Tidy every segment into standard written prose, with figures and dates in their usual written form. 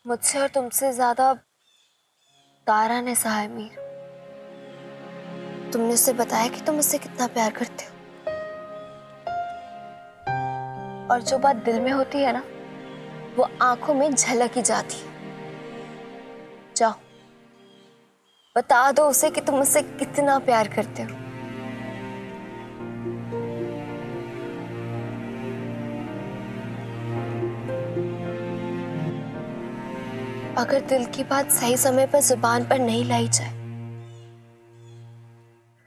मुझसे और तुमसे ज्यादा तारा ने सहा है मीर। तुमने उसे बताया कि तुम उससे कितना प्यार करते हो, और जो बात दिल में होती है ना, वो आंखों में झलक ही जाती है। जाओ बता दो उसे कि तुम उससे कितना प्यार करते हो। अगर दिल की बात सही समय पर जुबान पर नहीं लाई जाए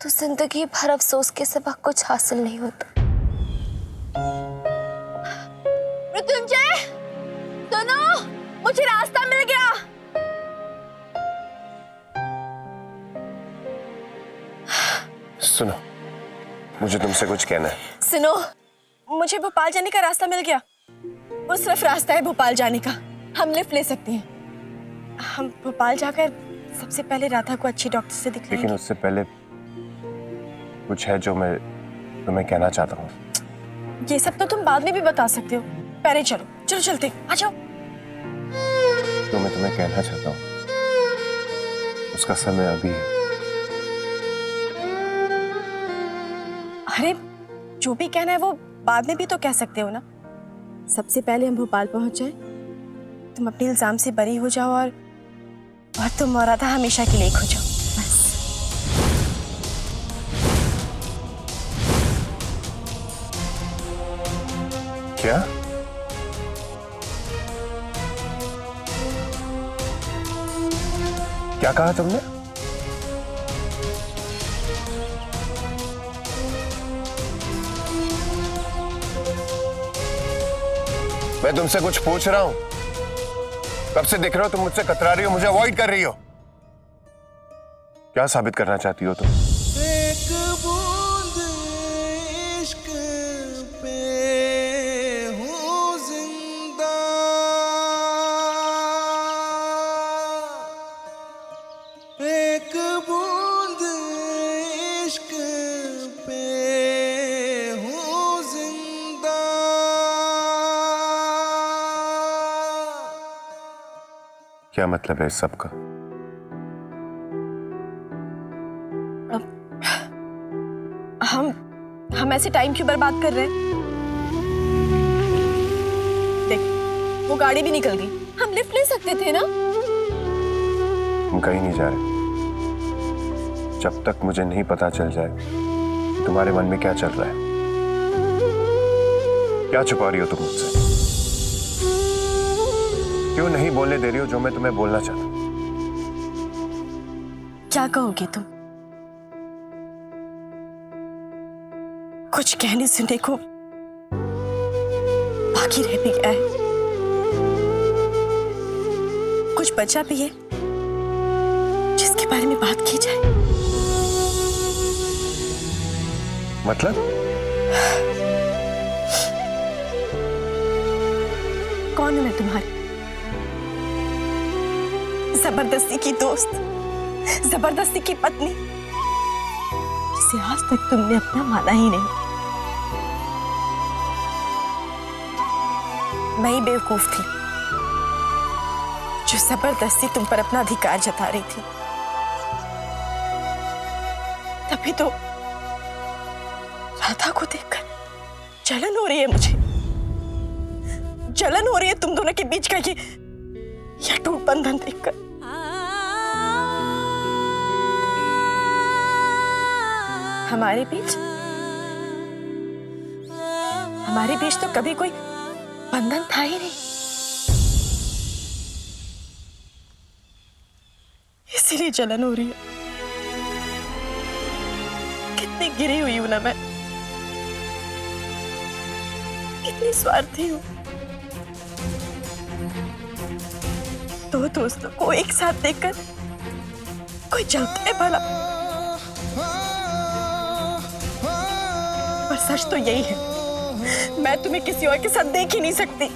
तो जिंदगी भर अफसोस के सिवा कुछ हासिल नहीं होता। मृत्युंजय, सुनो, मुझे रास्ता मिल गया। सुनो, मुझे तुमसे कुछ कहना है। सुनो, मुझे भोपाल जाने का रास्ता मिल गया। वो सिर्फ रास्ता है भोपाल जाने का। हम लिफ्ट ले सकते हैं। हम भोपाल जाकर सबसे पहले राधा को अच्छी डॉक्टर से दिखाएंगे। लेकिन उससे पहले कुछ है जो मैं तुम्हें कहना चाहता हूँ। ये सब तो तुम बाद में भी बता सकते हो। पहले चलो, चलो चलते, आ जाओ। जो मैं तुम्हें कहना चाहता हूँ उसका समय अभी है। अरे जो भी कहना है वो बाद में भी तो कह सकते हो ना। सबसे पहले हम भोपाल पहुंच जाए, तुम अपने इल्जाम से बरी हो जाओ और तुम और राधा हमेशा के लिए एक हो जाओ, बस। क्या? क्या कहा तुमने? मैं तुमसे कुछ पूछ रहा हूं। कब से देख रहे हो तुम मुझसे कतरा रही हो, मुझे अवॉइड कर रही हो। क्या साबित करना चाहती हो तुम? एक बूंद इश्क पे हूँ जिंदा, एक बूंद इश्क पे हूँ जिंदा। क्या मतलब है इस सब का? हम ऐसे टाइम क्यों बर्बाद कर रहे हैं? देख, वो गाड़ी भी निकल गई। हम लिफ्ट ले सकते थे ना। हम कहीं नहीं जा रहे जब तक मुझे नहीं पता चल जाए कि तुम्हारे मन में क्या चल रहा है। क्या छुपा रही हो तुम मुझसे? क्यों नहीं बोलने दे रही हो जो मैं तुम्हें बोलना चाहता हूं? क्या कहोगे तुम? कुछ कहने सुनने को बाकी रह भी गया है, कुछ बचा भी है जिसके बारे में बात की जाए। मतलब? कौन हूं मैं तुम्हारी? जबरदस्ती की दोस्त, जबरदस्ती की पत्नी, जिसे आज तक तुमने अपना माना ही नहीं। मैं ही बेवकूफ थी जो जबरदस्ती तुम पर अपना अधिकार जता रही थी। तभी तो राधा को देखकर जलन हो रही है मुझे। जलन हो रही है तुम दोनों के बीच का ये टूट बंधन देखकर। हमारे बीच तो कभी कोई बंधन था ही नहीं। इसीलिए जलन हो रही है। कितनी गिरी हुई हूं ना मैं, कितनी स्वार्थी हूं। दो दोस्तों को एक साथ देखकर कोई जलता है भला? पर सच तो यही है, मैं तुम्हें किसी और के साथ देख ही नहीं सकती।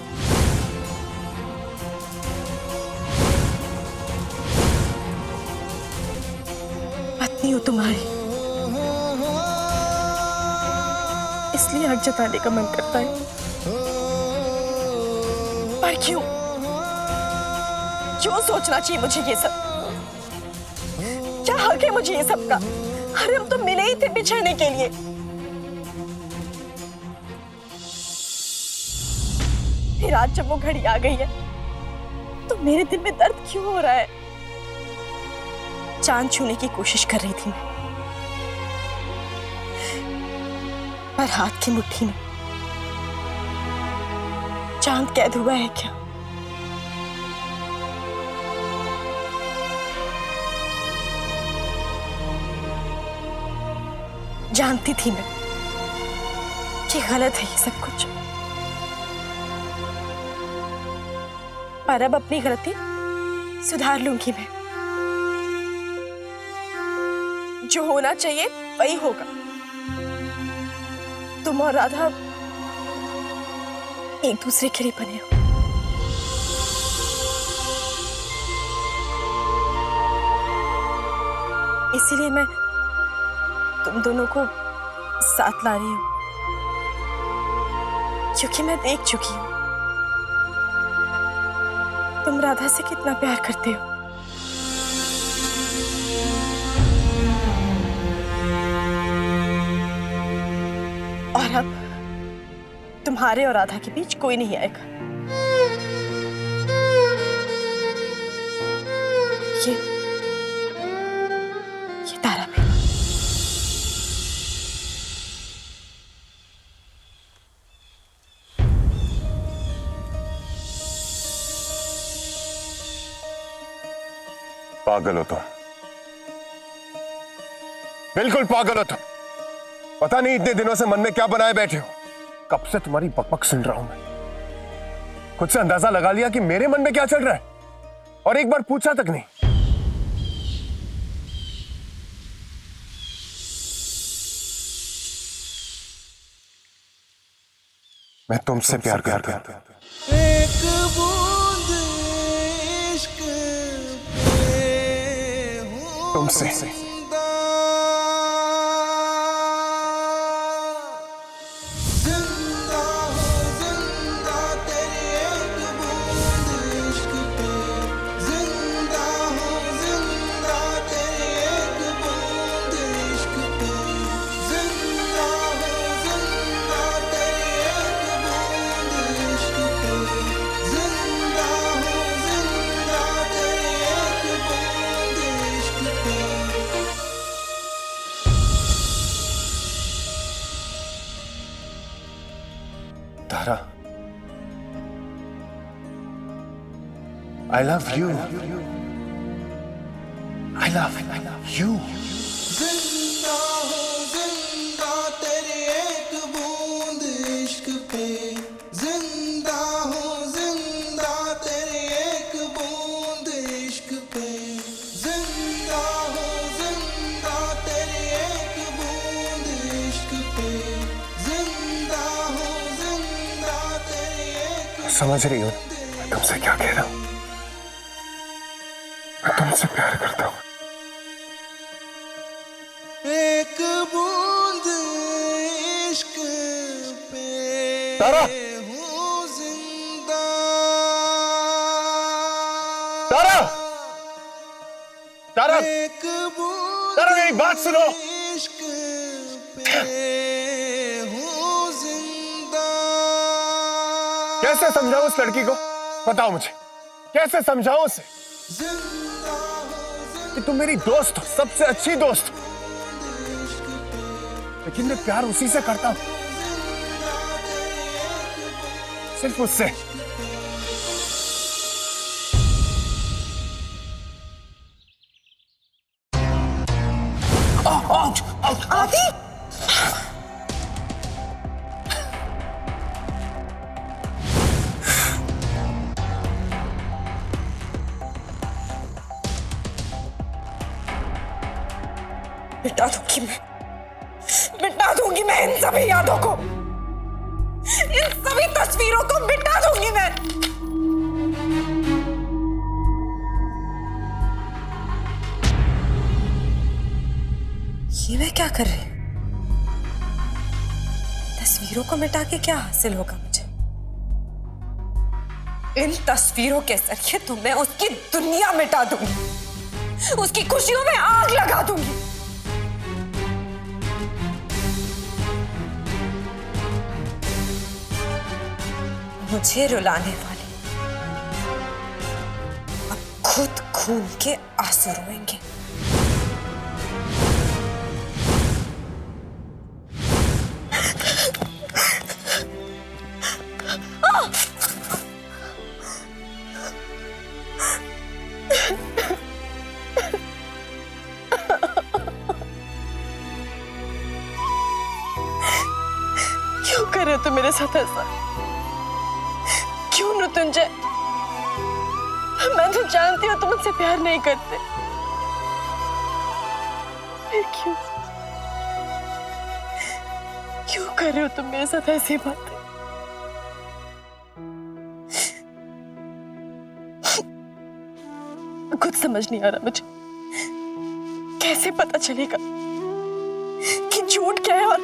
पत्नी हो तुम्हारी, इसलिए हक जताने का मन करता है। पर क्यों? क्यों सोचना चाहिए मुझे ये सब? क्या हक है मुझे ये सब का? अरे हम तो मिले ही थे बिछड़ने के लिए। फिर आज जब वो घड़ी आ गई है तो मेरे दिल में दर्द क्यों हो रहा है? चांद छूने की कोशिश कर रही थी मैं, पर हाथ की मुट्ठी में चांद कैद हुआ है क्या? जानती थी मैं कि गलत है ये सब कुछ, पर अब अपनी गलती सुधार लूंगी मैं। जो होना चाहिए वही होगा। तुम और राधा एक दूसरे के लिए बने हो। इसीलिए मैं तुम दोनों को साथ ला रही हूं, क्योंकि मैं देख चुकी हूं तुम राधा से कितना प्यार करते हो। और अब तुम्हारे और राधा के बीच कोई नहीं आएगा। ये तारा भी। पागल हो तुम, बिल्कुल पागल हो तुम। पता नहीं इतने दिनों से मन में क्या बनाए बैठे हो। कब से तुम्हारी बकबक सुन रहा हूं मैं। खुद से अंदाजा लगा लिया कि मेरे मन में क्या चल रहा है, और एक बार पूछा तक नहीं। मैं तुमसे प्यार करता हूं। एक बूंद इश्क पे हूँ तुमसे जिंदा, जिंदा हूँ जिंदा तेरी एक बूंद इश्क पे, जिंदा हूँ जिंदा तेरी एक बूंद इश्क पे, जिंदा हूँ जिंदा तेरी एक बूंद इश्क पे, जिंदा हूँ जिंदा तेरी एक बूंद इश्क पे। तारा, I love you. I love you. जिंदा हूँ जिंदा तेरी एक बूंद इश्क पे, जिंदा हूँ जिंदा तेरी एक बूंद इश्क पे, जिंदा हूँ जिंदा तेरी एक बूंद इश्क पे, जिंदा हूँ जिंदा तेरी एक। समझ रही हो मैं तुमसे क्या कह रहा हूं? मैं तुमसे प्यार करता हूं। एक बूंद इश्क पे तारा! हूँ जिंदा। तारा! तारा! एक बूंद तारा, मेरी बात सुनो। इश्क पे हूँ जिंदा। कैसे समझाऊं उस लड़की को? बताओ मुझे, कैसे समझाऊं उसे जिंदा हूँ कि तुम मेरी दोस्त हो, सबसे अच्छी दोस्त हो, लेकिन मैं प्यार उसी से करता हूं, सिर्फ उससे। आदि! मिटा दूंगी मैं इन सभी यादों को, इन सभी तस्वीरों को मिटा दूंगी मैं। ये मैं क्या कर रही हूं? तस्वीरों को मिटा के क्या हासिल होगा मुझे? इन तस्वीरों के जरिए तो मैं उसकी दुनिया मिटा दूंगी, उसकी खुशियों में आग लगा दूंगी। मुझे रुलाने वाले अब खुद खून के आंसू रोएंगे। क्यों कर रहे हो तुम मेरे साथ ऐसा? क्यों मृत्युंजय? मैं तो जानती हूँ तुम मुझसे प्यार नहीं करते, फिर क्यों क्यों कर रहे हो तुम मेरे साथ ऐसी बातें? कुछ समझ नहीं आ रहा मुझे। कैसे पता चलेगा कि झूठ क्या है और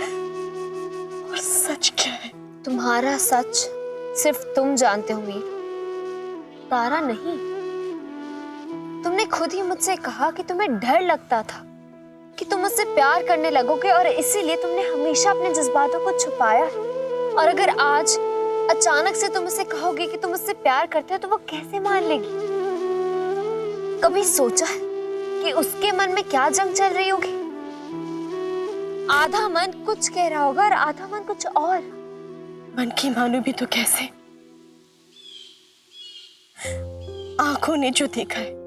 सच क्या है? तुम्हारा सच सिर्फ तुम जानते हो मीर, तारा नहीं। तुमने खुद ही मुझसे कहा कि तुम्हें डर लगता था कि तुम मुझसे प्यार करने लगोगे और इसीलिए तुमने हमेशा अपने जज्बातों को छुपाया। और अगर आज अचानक से तुम उसे कहोगे कि तुम मुझसे प्यार करते हो तो वो कैसे मान लेगी? कभी सोचा है कि उसके मन में क्या जंग चल रही होगी? आधा मन कुछ कह रहा होगा और आधा मन कुछ और। मन की मानो भी तो कैसे? आंखों ने जो देखा है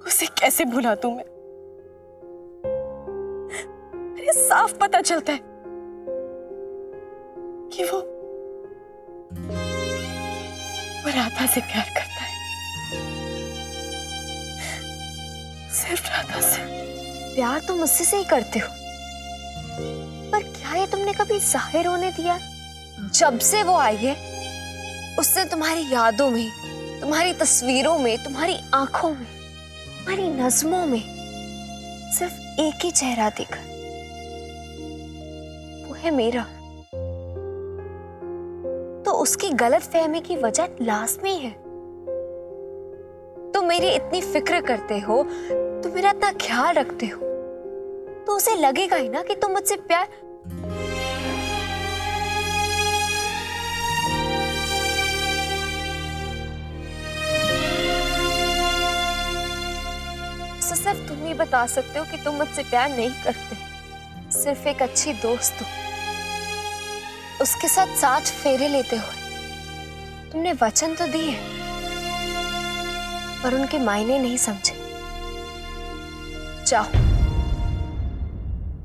उसे कैसे भुला दूं मैं? अरे साफ पता चलता है कि वो राधा से प्यार करता है, सिर्फ राधा से। प्यार तुम मुझसे से ही करते हो, पर क्या ये तुमने कभी जाहिर होने दिया? जब से वो आई है उसने तुम्हारी यादों में, तुम्हारी तस्वीरों में, तुम्हारी आंखों में, तुम्हारी नज़्मों में सिर्फ एक ही चेहरा देखा, वो है मेरा। तो उसकी गलतफहमी की वजह लाज़मी है। तुम मेरी इतनी फिक्र करते हो, तुम मेरा इतना ख्याल रखते हो, तो उसे लगेगा ही ना कि तुम मुझसे प्यार। उसे सिर्फ तुम ही बता सकते हो कि तुम मुझसे प्यार नहीं करते। सिर्फ एक अच्छी दोस्त हो। उसके साथ 7 फेरे लेते हुए तुमने वचन तो दिए पर उनके मायने नहीं समझे। जाओ,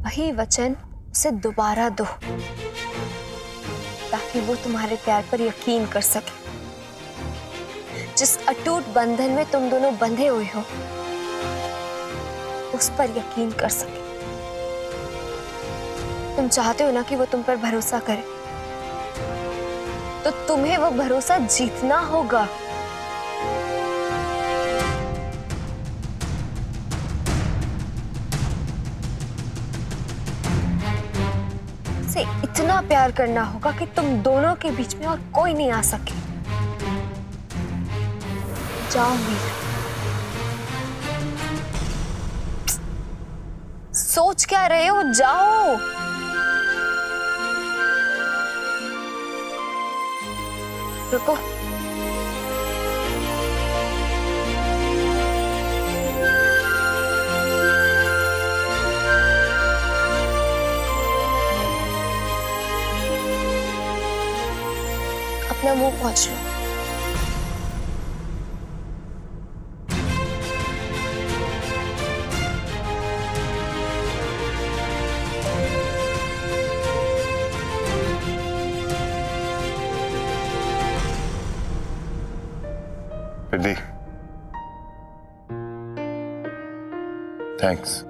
वही वचन उसे दोबारा दो ताकि वो तुम्हारे प्यार पर यकीन कर सके। जिस अटूट बंधन में तुम दोनों बंधे हुए हो उस पर यकीन कर सके। तुम चाहते हो ना कि वो तुम पर भरोसा करे, तो तुम्हें वो भरोसा जीतना होगा। से इतना प्यार करना होगा कि तुम दोनों के बीच में और कोई नहीं आ सके। जाओ मीर, सोच क्या रहे हो? जाओ। रुको, अपना मुंह पोंछ लो। रिद्धि, थैंक्स।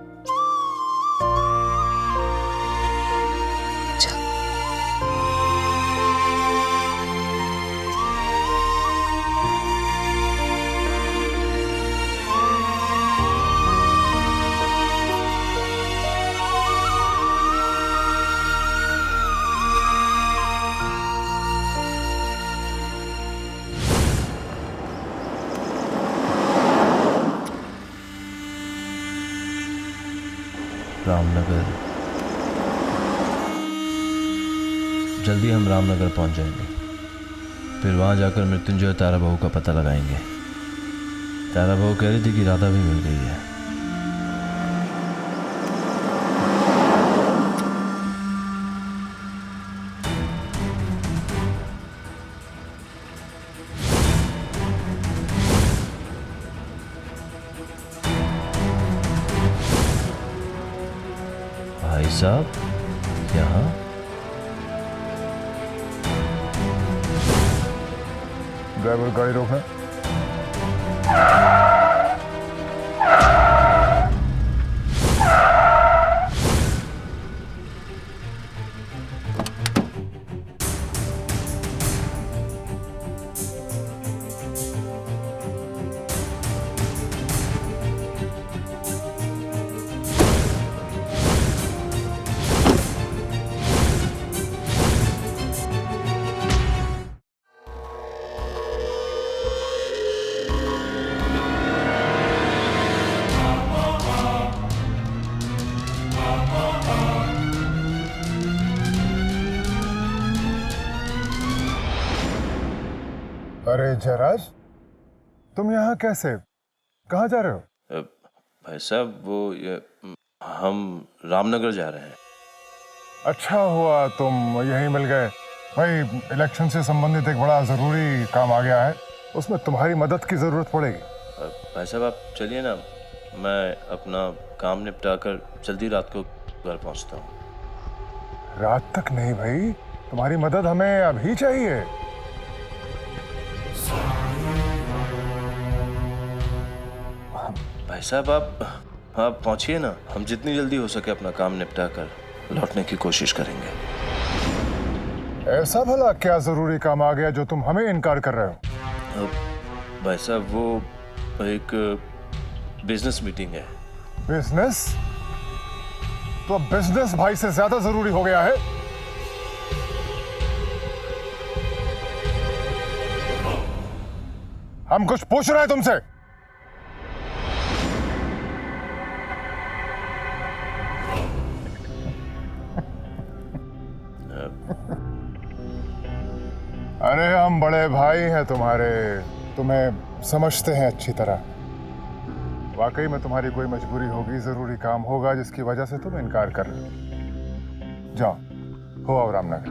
रामनगर। जल्दी हम रामनगर पहुंच जाएंगे। फिर वहां जाकर मृत्युंजय तारा बहू का पता लगाएंगे। तारा बहू कह रही थी कि राधा भी मिल गई है। भाई साहब यहाँ? ड्राइवर गाड़ी रोकना। अरे जयराज, तुम यहाँ कैसे? कहाँ जा रहे हो? भाई साहब हम रामनगर जा रहे हैं। अच्छा हुआ तुम यहीं मिल गए भाई। इलेक्शन से संबंधित एक बड़ा जरूरी काम आ गया है, उसमें तुम्हारी मदद की जरूरत पड़ेगी। भाई साहब आप चलिए ना, मैं अपना काम निपटा कर जल्दी रात को घर पहुंचता हूँ। रात तक नहीं भाई, तुम्हारी मदद हमें अभी चाहिए। भाई साहब आप पहुंचिए ना, हम जितनी जल्दी हो सके अपना काम निपटा कर लौटने की कोशिश करेंगे। ऐसा भला क्या जरूरी काम आ गया जो तुम हमें इनकार कर रहे हो? भाई साहब वो एक बिजनेस मीटिंग है। बिजनेस? तो अब बिजनेस भाई से ज्यादा जरूरी हो गया है। हम कुछ पूछ रहे हैं तुमसे। अरे हम बड़े भाई हैं तुम्हारे, तुम्हें समझते हैं अच्छी तरह। वाकई में तुम्हारी कोई मजबूरी होगी, जरूरी काम होगा जिसकी वजह से तुम इनकार कर रहे हो। जाओ, हो आओ रामनगर।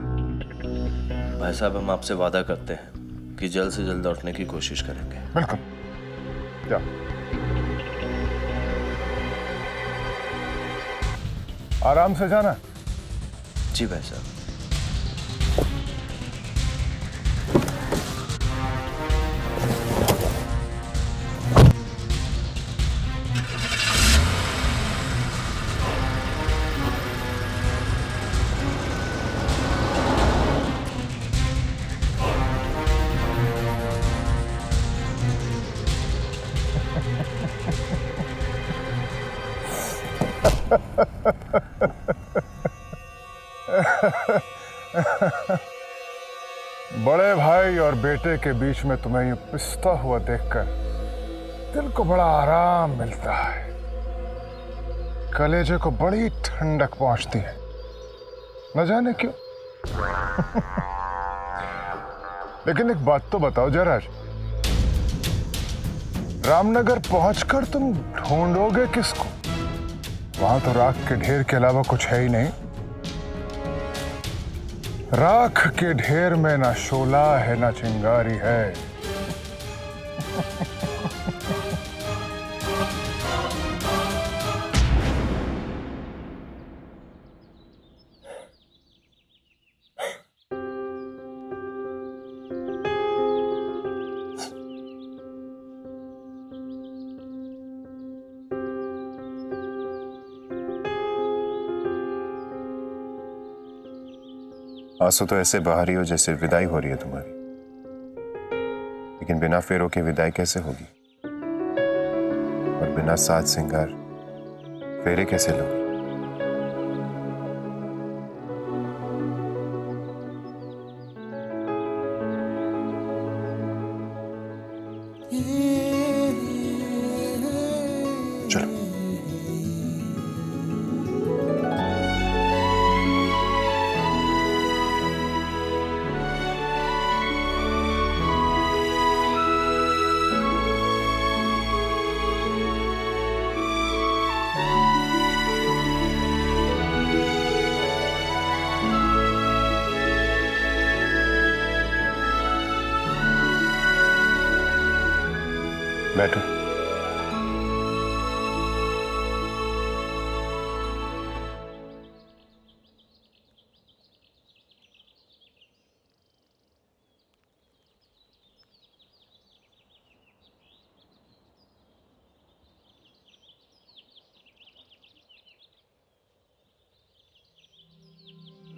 भाई साहब हम आपसे वादा करते हैं कि जल्द से जल्द लौटने की कोशिश करेंगे। बिल्कुल, जाओ। आराम से जाना। जी भाई साहब। बड़े भाई और बेटे के बीच में तुम्हें यूं पिसता हुआ देखकर दिल को बड़ा आराम मिलता है, कलेजे को बड़ी ठंडक पहुंचती है, न जाने क्यों। लेकिन एक बात तो बताओ जयराज, रामनगर पहुंचकर तुम ढूंढोगे किसको? वहां तो राख के ढेर के अलावा कुछ है ही नहीं। राख के ढेर में ना शोला है ना चिंगारी है। आंसू तो ऐसे बहा रही हो जैसे विदाई हो रही है तुम्हारी, लेकिन बिना फेरों की विदाई कैसे होगी? और बिना साज सिंगार फेरे कैसे लोगी? चलो। बैठो।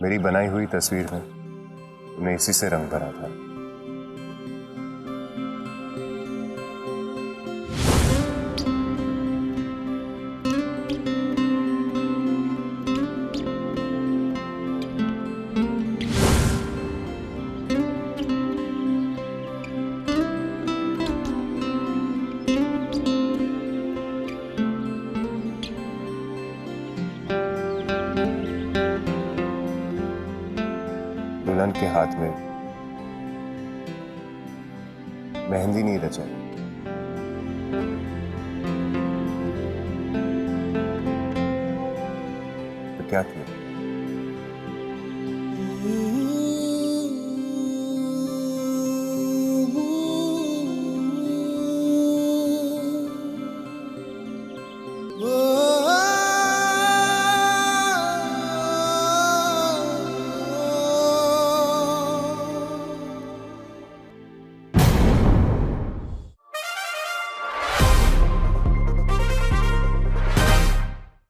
मेरी बनाई हुई तस्वीर में तुमने इसी से रंग भरा था। दुल्हन के हाथ में मेहंदी नहीं रचाई तो क्या किया?